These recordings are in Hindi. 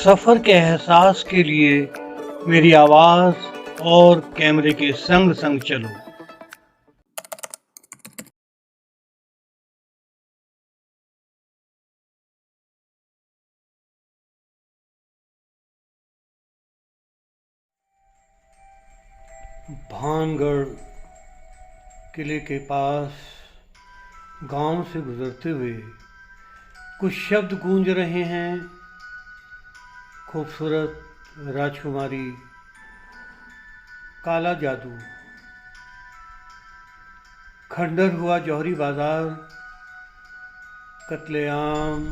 सफ़र के एहसास के लिए मेरी आवाज़ और कैमरे के संग संग चलो। भानगढ़ किले के पास गांव से गुजरते हुए कुछ शब्द गूंज रहे हैं। खूबसूरत राजकुमारी, काला जादू, खंडर हुआ जौहरी बाजार, कत्लेआम,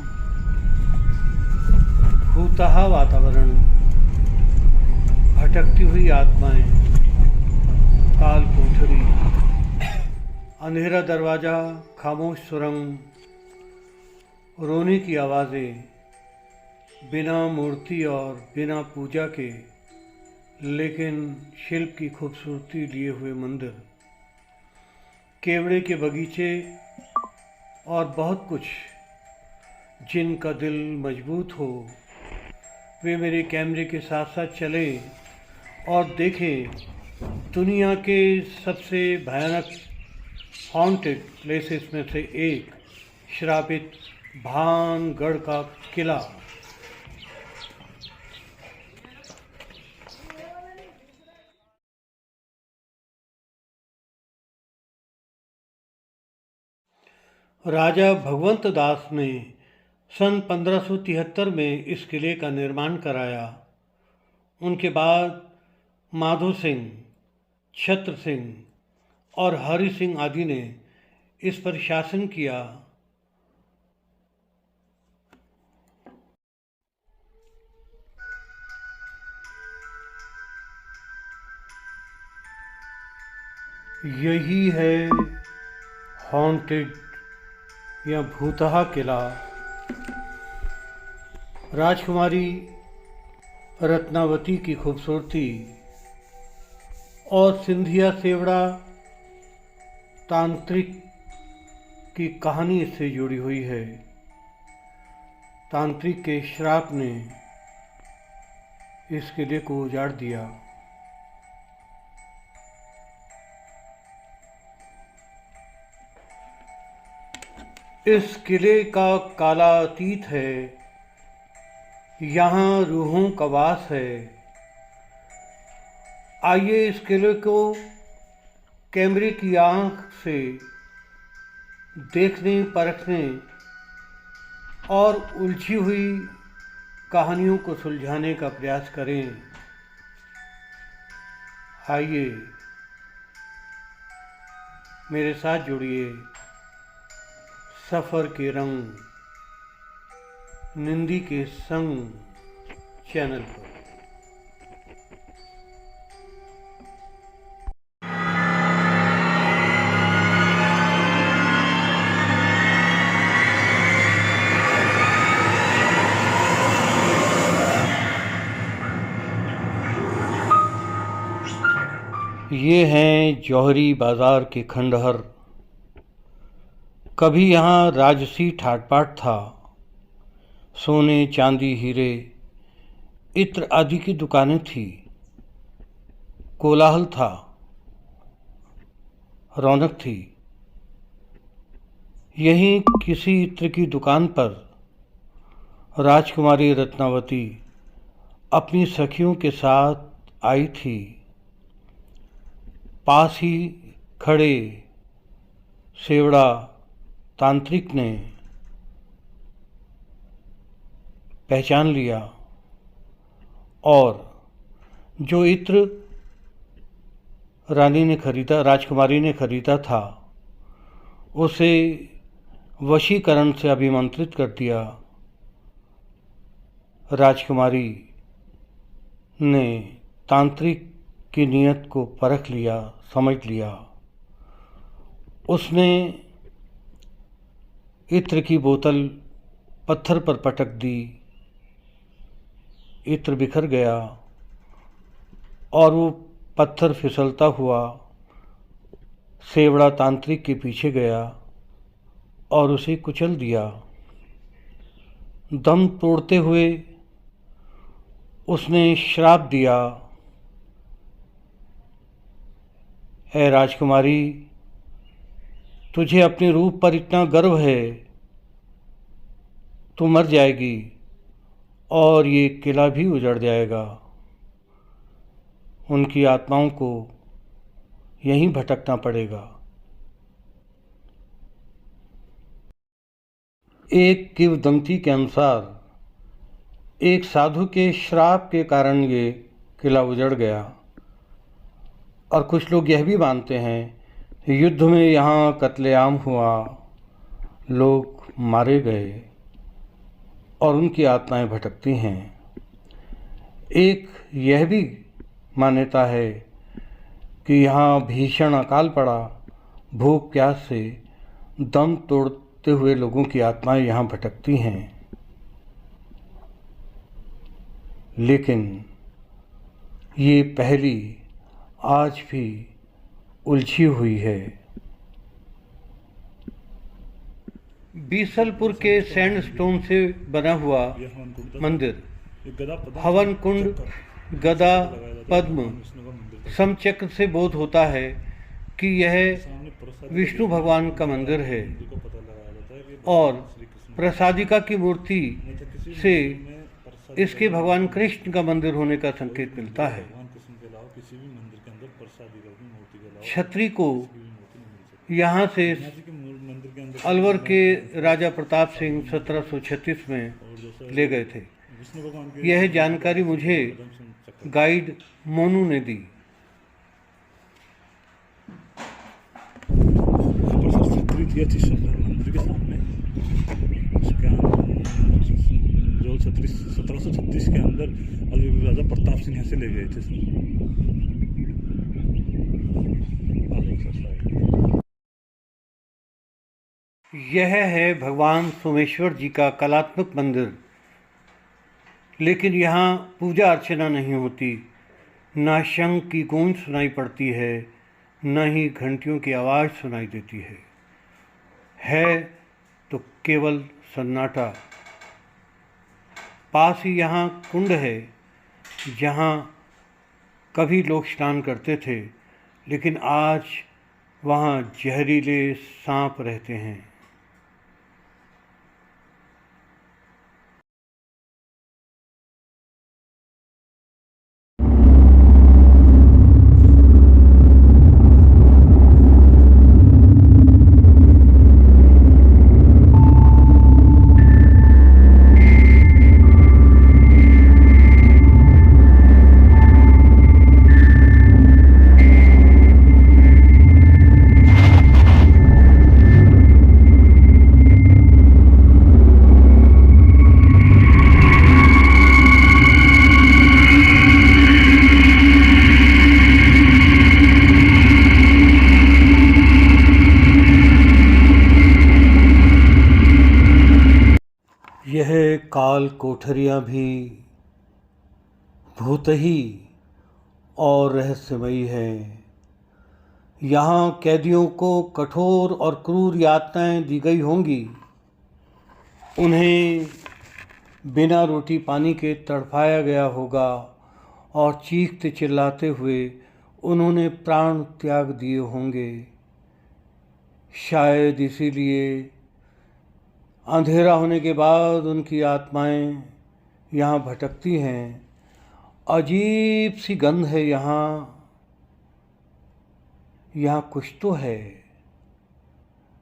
भूतहा वातावरण, भटकती हुई आत्माएं, काल कोठरी, अंधेरा दरवाजा, खामोश सुरंग, रोने की आवाज़ें, बिना मूर्ति और बिना पूजा के लेकिन शिल्प की खूबसूरती लिए हुए मंदिर, केवड़े के बगीचे और बहुत कुछ। जिनका दिल मजबूत हो वे मेरे कैमरे के साथ साथ चलें और देखें दुनिया के सबसे भयानक हॉन्टेड प्लेसेस में से एक, श्रापित भानगढ़ का किला। राजा भगवंत दास ने सन 1573 में इस किले का निर्माण कराया। उनके बाद माधो सिंह, छत्र सिंह और हरि सिंह आदि ने इस पर शासन किया। यही है हॉन्टेड या भूतहा किला। राजकुमारी रत्नावती की खूबसूरती और सिंधिया सेवड़ा तांत्रिक की कहानी इससे जुड़ी हुई है। तांत्रिक के श्राप ने इस किले को उजाड़ दिया। इस किले का काला अतीत है। यहाँ रूहों का वास है। आइए इस किले को कैमरे की आंख से देखने, परखने और उलझी हुई कहानियों को सुलझाने का प्रयास करें। आइए मेरे साथ जुड़िए सफ़र के रंग निंदी के संग चैनल पर। ये हैं जौहरी बाजार के खंडहर। कभी यहाँ राजसी ठाट-बाट था। सोने, चांदी, हीरे, इत्र आदि की दुकानें थी। कोलाहल था, रौनक थी। यहीं किसी इत्र की दुकान पर राजकुमारी रत्नावती अपनी सखियों के साथ आई थी। पास ही खड़े सेवड़ा तांत्रिक ने पहचान लिया और जो इत्र राजकुमारी ने खरीदा था, उसे वशीकरण से अभिमंत्रित कर दिया। राजकुमारी ने तांत्रिक की नीयत को परख लिया, समझ लिया। उसने इत्र की बोतल पत्थर पर पटक दी। इत्र बिखर गया और वो पत्थर फिसलता हुआ सेवड़ा तांत्रिक के पीछे गया और उसे कुचल दिया। दम तोड़ते हुए उसने श्राप दिया, है राजकुमारी, तुझे अपने रूप पर इतना गर्व है, तू मर जाएगी और ये किला भी उजड़ जाएगा। उनकी आत्माओं को यहीं भटकना पड़ेगा। एक किंवदंती के अनुसार एक साधु के श्राप के कारण ये किला उजड़ गया, और कुछ लोग यह भी मानते हैं युद्ध में यहाँ कत्लेआम हुआ, लोग मारे गए और उनकी आत्माएं भटकती हैं। एक यह भी मान्यता है कि यहाँ भीषण अकाल पड़ा, भूख प्यास से दम तोड़ते हुए लोगों की आत्माएं यहाँ भटकती हैं। लेकिन ये पहेली आज भी उलझी हुई है। बीसलपुर के सैंडस्टोन से बना हुआ मंदिर, हवन कुंड, गदा, पद्म, समचक्र से बोध होता है कि यह विष्णु भगवान का मंदिर है, और प्रसादिका की मूर्ति से इसके भगवान कृष्ण का मंदिर होने का संकेत मिलता है। छतरी को यहाँ से अलवर के राजा प्रताप सिंह 1736 में ले गए थे। यह जानकारी मुझे गाइड मोनू ने दी। छतरी थी अच्छी सुंदर मंदिर के सामने, जो 1736 के अंदर अलवर राजा प्रताप सिंह यहाँ से ले गए थे। यह है भगवान सोमेश्वर जी का कलात्मक मंदिर, लेकिन यहाँ पूजा अर्चना नहीं होती, न शंख की गूंज सुनाई पड़ती है, न ही घंटियों की आवाज़ सुनाई देती है तो केवल सन्नाटा। पास ही यहाँ कुंड है जहाँ कभी लोग स्नान करते थे, लेकिन आज वहाँ जहरीले सांप रहते हैं। यह काल कोठरियाँ भी भूतही और रहस्यमयी हैं। यहाँ कैदियों को कठोर और क्रूर यातनाएं दी गई होंगी। उन्हें बिना रोटी पानी के तड़पाया गया होगा और चीखते चिल्लाते हुए उन्होंने प्राण त्याग दिए होंगे। शायद इसीलिए अंधेरा होने के बाद उनकी आत्माएं यहाँ भटकती हैं। अजीब सी गंध है यहाँ कुछ तो है।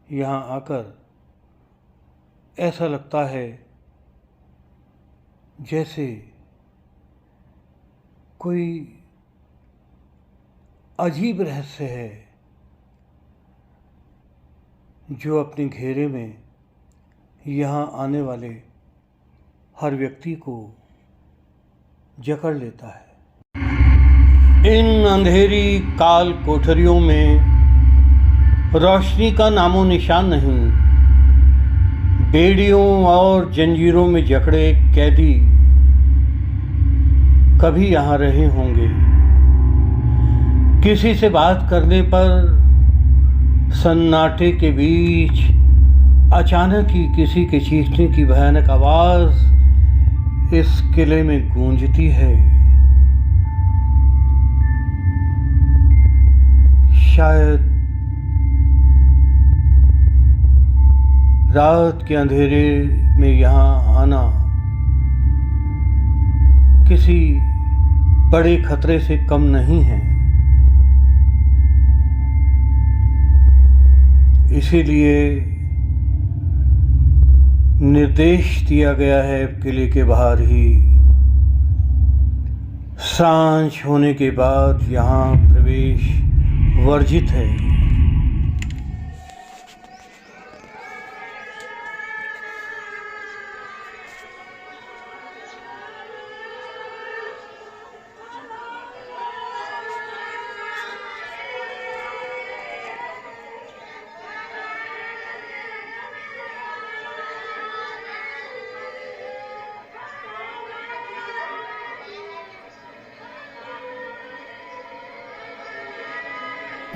यहाँ आकर ऐसा लगता है जैसे कोई अजीब रहस्य है जो अपने घेरे में यहाँ आने वाले हर व्यक्ति को जकड़ लेता है। इन अंधेरी काल कोठरियों में रोशनी का नामो निशान नहीं। बेड़ियों और जंजीरों में जकड़े कैदी कभी यहाँ रहे होंगे। किसी से बात करने पर सन्नाटे के बीच अचानक ही किसी के चीखने की भयानक आवाज़ इस किले में गूंजती है। शायद रात के अंधेरे में यहाँ आना किसी बड़े खतरे से कम नहीं है। इसीलिए निर्देश दिया गया है किले के बाहर ही सांझ होने के बाद यहाँ प्रवेश वर्जित है।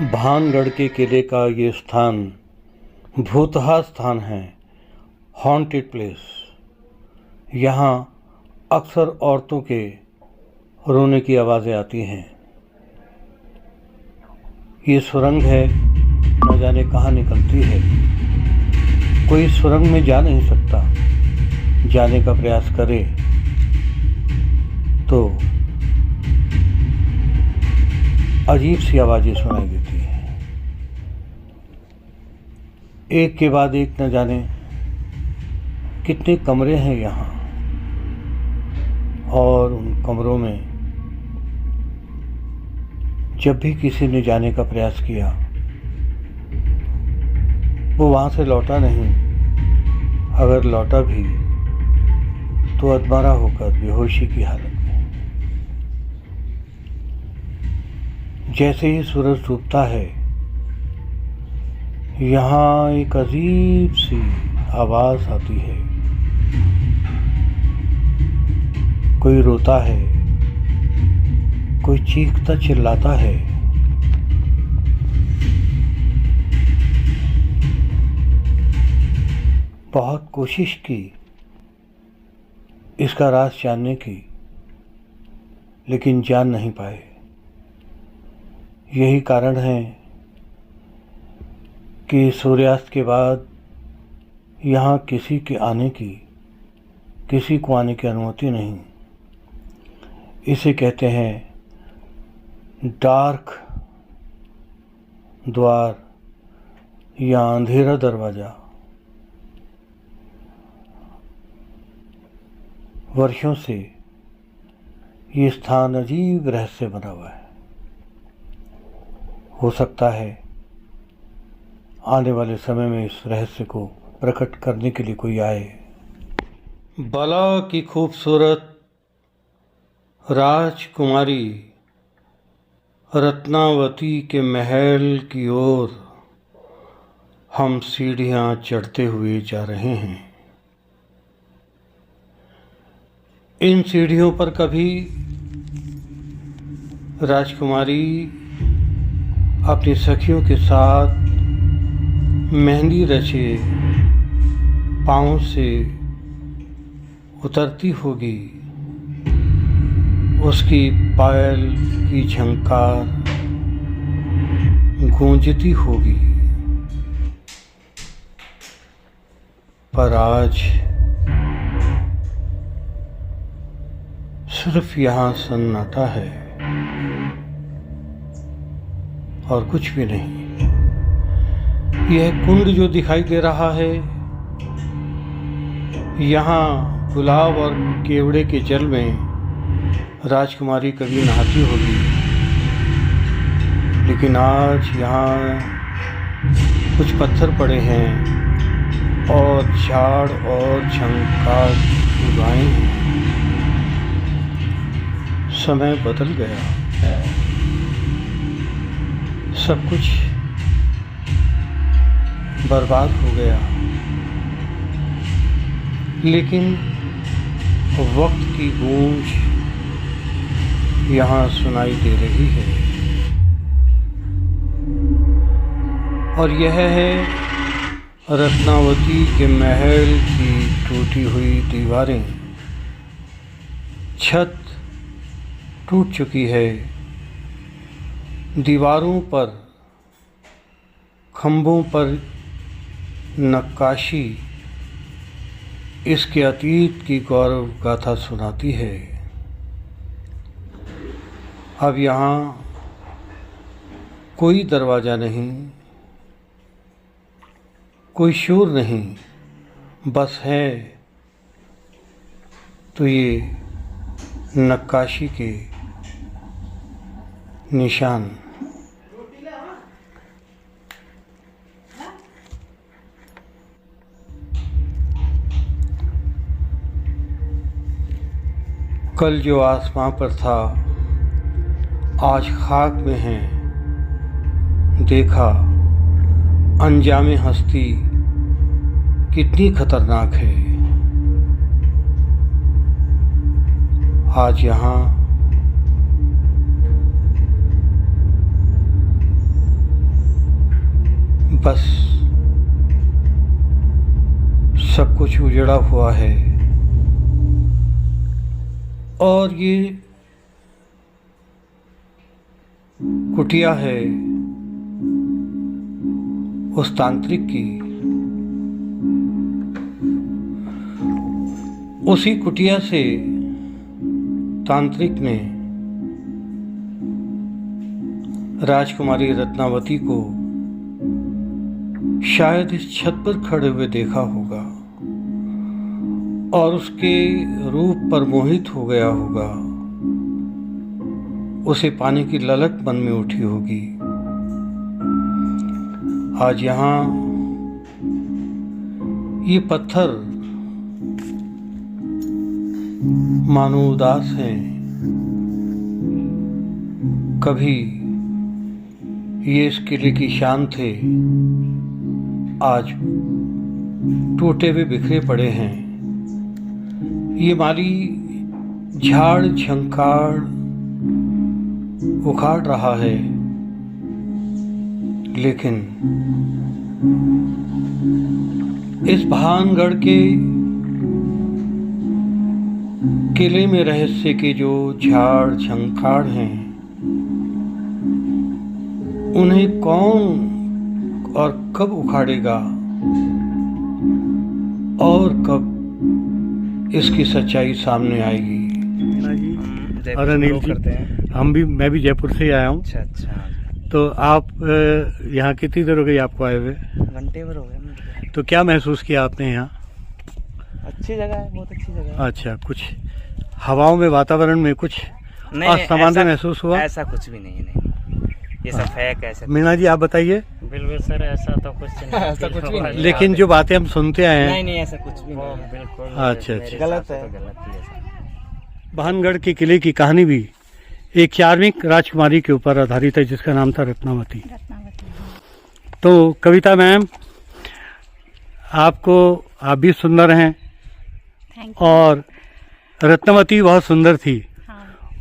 भानगढ़ के किले का ये स्थान भूतहा स्थान है, हॉन्टेड प्लेस। यहाँ अक्सर औरतों के रोने की आवाज़ें आती हैं। ये सुरंग है, न जाने कहाँ निकलती है। कोई सुरंग में जा नहीं सकता। जाने का प्रयास करे तो अजीब सी आवाज़ें सुनाई देती हैं। एक के बाद एक न जाने कितने कमरे हैं यहाँ, और उन कमरों में जब भी किसी ने जाने का प्रयास किया वो वहाँ से लौटा नहीं। अगर लौटा भी तो अधमरा होकर बेहोशी की हालत में। जैसे ही सूरज डूबता है यहाँ एक अजीब सी आवाज़ आती है। कोई रोता है, कोई चीखता चिल्लाता है। बहुत कोशिश की इसका राज जानने की, लेकिन जान नहीं पाए। यही कारण है कि सूर्यास्त के बाद यहाँ किसी को आने की अनुमति नहीं। इसे कहते हैं डार्क द्वार या अंधेरा दरवाज़ा। वर्षों से ये स्थान अजीब रहस्य बना हुआ है। हो सकता है आने वाले समय में इस रहस्य को प्रकट करने के लिए कोई आए। बला की खूबसूरत राजकुमारी रत्नावती के महल की ओर हम सीढ़ियाँ चढ़ते हुए जा रहे हैं। इन सीढ़ियों पर कभी राजकुमारी अपनी सखियों के साथ मेहंदी रचे पाँव से उतरती होगी। उसकी पायल की झंकार गूंजती होगी। पर आज सिर्फ यहाँ सन्नाटा है और कुछ भी नहीं। यह कुंड जो दिखाई दे रहा है, यहाँ गुलाब और केवड़े के जल में राजकुमारी कभी नहाती होगी, लेकिन आज यहाँ कुछ पत्थर पड़े हैं और झाड़ और झंकार उगाए हैं। समय बदल गया, सब कुछ बर्बाद हो गया, लेकिन वक्त की गूंज यहाँ सुनाई दे रही है। और यह है रत्नावती के महल की टूटी हुई दीवारें। छत टूट चुकी है। दीवारों पर, खंभों पर नक्काशी इसके अतीत की गौरव गाथा सुनाती है। अब यहाँ कोई दरवाज़ा नहीं, कोई शोर नहीं, बस है तो ये नक्काशी के निशान। कल जो आसमां पर था आज खाक में है। देखा अंजामे हस्ती कितनी खतरनाक है। आज यहाँ बस सब कुछ उजड़ा हुआ है और ये कुटिया है उस तांत्रिक की। उसी कुटिया से तांत्रिक ने राजकुमारी रत्नावती को शायद इस छत पर खड़े हुए देखा होगा और उसके रूप पर मोहित हो गया होगा। उसे पाने की ललक मन में उठी होगी। आज यहाँ ये पत्थर मानो उदास हैं। कभी ये इस किले की शान थे, आज टूटे हुए बिखरे पड़े हैं। ये माली झाड़ झंकार उखाड़ रहा है, लेकिन इस भानगढ़ के किले में रहस्य के जो झाड़ झंखाड़ हैं, उन्हें कौन और कब उखाड़ेगा और कब इसकी सच्चाई सामने आएगी। और अनिल जी, मैं भी जयपुर से आया हूँ। अच्छा। तो आप यहाँ कितनी देर हो गई आपको आए हुए? घंटे भर हो गए। तो क्या महसूस किया आपने यहाँ? अच्छी जगह है, बहुत अच्छी जगह है। अच्छा, कुछ हवाओं में, वातावरण में कुछ असामान्य महसूस हुआ? ऐसा कुछ भी नहीं, ये सब फेक है। मीना जी आप बताइए। बिल्कुल सर, ऐसा तो कुछ नहीं। ऐसा कुछ भी नहीं। लेकिन जो बातें हम सुनते आए हैं। नहीं ऐसा कुछ भी नहीं। बिल्कुल अच्छा, गलत है। भानगढ़ के किले की कहानी भी एक चार्मिक राजकुमारी के ऊपर आधारित है जिसका नाम था रत्नावती। तो कविता मैम, आप भी सुंदर हैं और रत्नावती बहुत सुंदर थी।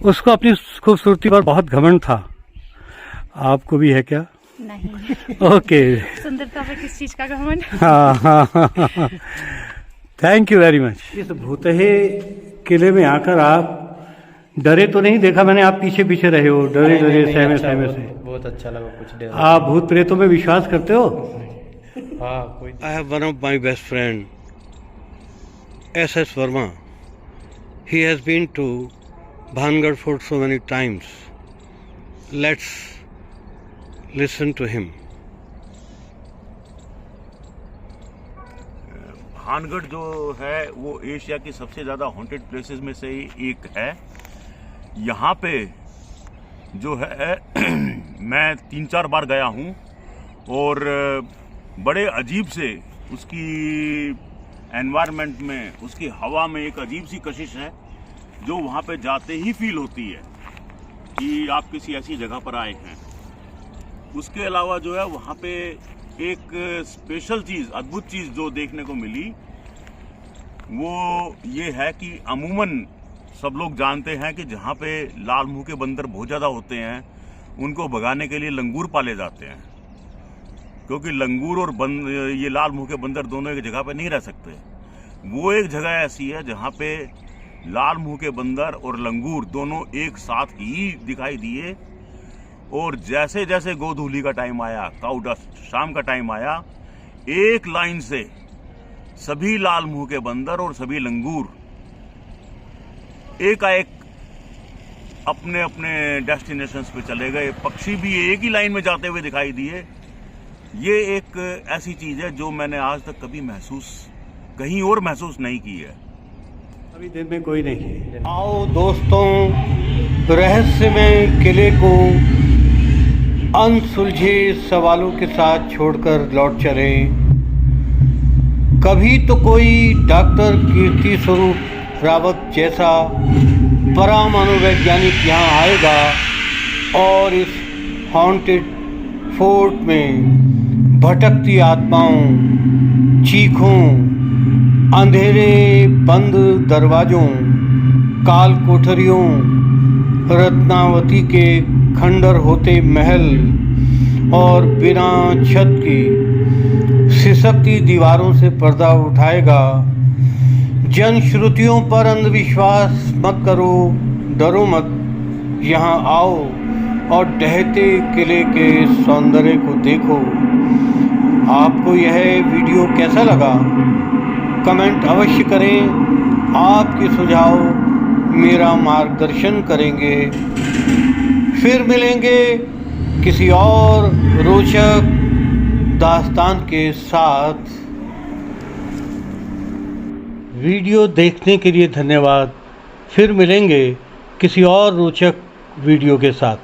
उसको अपनी खूबसूरती पर बहुत घमंड था। आपको भी है क्या? नहीं। ओके। सुंदरता पे किस चीज का घमंड? हाँ। Thank you very much. इस भूतहे किले में आकर आप डरे तो नहीं? देखा मैंने आप पीछे पीछे रहे हो, डरे सहमे से। बहुत अच्छा लगा। कुछ आप भूत प्रेतों में विश्वास करते हो? हाँ, कोई। I have one of my best friend, S.S. Verma. He has been to Bhangarh Fort so many times. Let's listen to him. Bhangarh जो है वो एशिया की सबसे ज़्यादा हॉन्टेड प्लेसेस में से ही एक है। यहाँ पे जो है मैं 3-4 बार गया हूँ और बड़े अजीब से उसकी एनवायरनमेंट में, उसकी हवा में एक अजीब सी कशिश है जो वहाँ पे जाते ही फील होती है कि आप किसी ऐसी जगह पर आए हैं। उसके अलावा जो है वहाँ पे एक स्पेशल चीज़, अद्भुत चीज़ जो देखने को मिली वो ये है कि अमूमन सब लोग जानते हैं कि जहाँ पे लाल मुंह के बंदर बहुत ज़्यादा होते हैं उनको भगाने के लिए लंगूर पाले जाते हैं, क्योंकि लंगूर और ये लाल मुंह के बंदर दोनों एक जगह पे नहीं रह सकते। वो एक जगह ऐसी है जहाँ पे लाल मुंह के बंदर और लंगूर दोनों एक साथ ही दिखाई दिए। और जैसे जैसे गोधूली का टाइम आया, काऊ डस्ट शाम का टाइम आया, एक लाइन से सभी लाल मुंह के बंदर और सभी लंगूर एकाएक अपने अपने डेस्टिनेशंस पे चले गए। पक्षी भी एक ही लाइन में जाते हुए दिखाई दिए। ये एक ऐसी चीज है जो मैंने आज तक कभी कहीं और महसूस नहीं की है। अभी दिन में कोई नहीं है। आओ दोस्तों, रहस्यमय किले को अनसुलझे सवालों के साथ छोड़कर लौट चले। कभी तो कोई डॉक्टर कीर्ति स्वरूप रावत जैसा परामनोवैज्ञानिक यहाँ आएगा और इस हॉन्टेड फोर्ट में भटकती आत्माओं, चीखों, अंधेरे बंद दरवाजों, काल कोठरियों, रत्नावती के खंडर होते महल और बिना छत की सिसकती दीवारों से पर्दा उठाएगा। जन श्रुतियों पर अंधविश्वास मत करो, डरो मत, यहाँ आओ और ढहते किले के सौंदर्य को देखो। आपको यह वीडियो कैसा लगा कमेंट अवश्य करें। आपके सुझाव मेरा मार्गदर्शन करेंगे। फिर मिलेंगे किसी और रोचक दास्तान के साथ। वीडियो देखने के लिए धन्यवाद। फिर मिलेंगे किसी और रोचक वीडियो के साथ।